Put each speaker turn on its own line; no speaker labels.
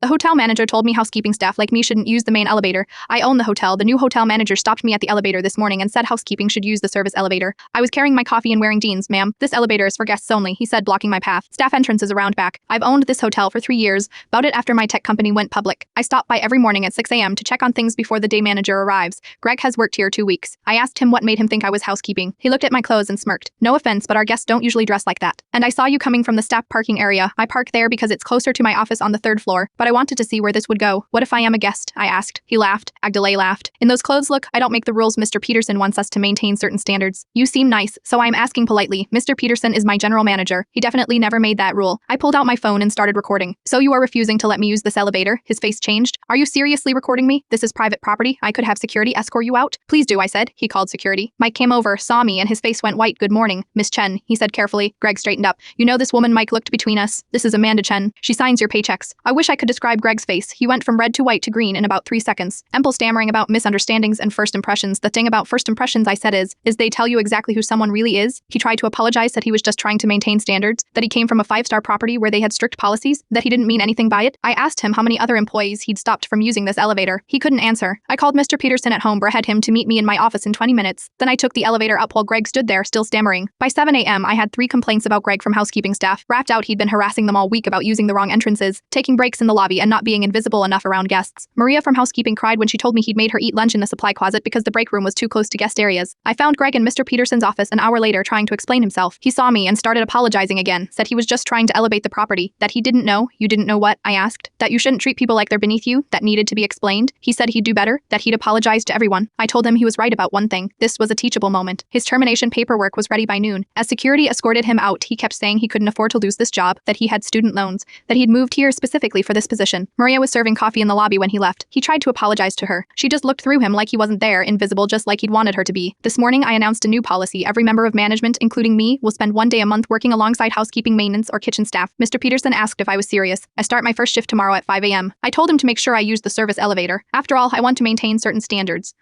The hotel manager told me housekeeping staff like me shouldn't use the main elevator. I own the hotel. The new hotel manager stopped me at the elevator this morning and said housekeeping should use the service elevator. I was carrying my coffee and wearing jeans, ma'am. This elevator is for guests only, he said, blocking my path. Staff entrance is around back. I've owned this hotel for 3 years, bought it after my tech company went public. I stop by every morning at 6 a.m. to check on things before the day manager arrives. Greg has worked here 2 weeks. I asked him what made him think I was housekeeping. He looked at my clothes and smirked. No offense, but our guests don't usually dress like that. And I saw you coming from the staff parking area. I park there because it's closer to my office on the 3rd floor, but I wanted to see where this would go. What if I am a guest? I asked. He laughed. Agdalay laughed. In those clothes, look, I don't make the rules. Mr. Peterson wants us to maintain certain standards. You seem nice, so I'm asking politely. Mr. Peterson is my general manager. He definitely never made that rule. I pulled out my phone and started recording. So you are refusing to let me use this elevator? His face changed. Are you seriously recording me? This is private property. I could have security escort you out. Please do, I said. He called security. Mike came over, saw me, and his face went white. Good morning, Miss Chen, he said carefully. Greg straightened up. You know this woman? Mike looked between us. This is Amanda Chen. She signs your paychecks. I wish I could describe Greg's face. He went from red to white to green in about 3 seconds. Ample stammering about misunderstandings and first impressions. The thing about first impressions, I said, is they tell you exactly who someone really is. He tried to apologize, said he was just trying to maintain standards, that he came from a 5-star property where they had strict policies, that he didn't mean anything by it. I asked him how many other employees he'd stopped from using this elevator. He couldn't answer. I called Mr. Peterson at home, had him to meet me in my office in 20 minutes. Then I took the elevator up while Greg stood there, still stammering. By 7 a.m., I had 3 complaints about Greg from housekeeping staff. Rapped out he'd been harassing them all week about using the wrong entrances, taking breaks in the lobby, and not being invisible enough around guests. Maria from housekeeping cried when she told me he'd made her eat lunch in the supply closet because the break room was too close to guest areas. I found Greg in Mr. Peterson's office an hour later trying to explain himself. He saw me and started apologizing again, said he was just trying to elevate the property, that he didn't know. You didn't know what? I asked. That you shouldn't treat people like they're beneath you, that needed to be explained. He said he'd do better, that he'd apologize to everyone. I told him he was right about one thing. This was a teachable moment. His termination paperwork was ready by noon. As security escorted him out, he kept saying he couldn't afford to lose this job, that he had student loans, that he'd moved here specifically for this position. Maria was serving coffee in the lobby when he left. He tried to apologize to her. She just looked through him like he wasn't there, invisible just like he'd wanted her to be. This morning, I announced a new policy. Every member of management, including me, will spend 1 day a month working alongside housekeeping, maintenance, or kitchen staff. Mr. Peterson asked if I was serious. I start my first shift tomorrow at 5 a.m. I told him to make sure I use the service elevator. After all, I want to maintain certain standards.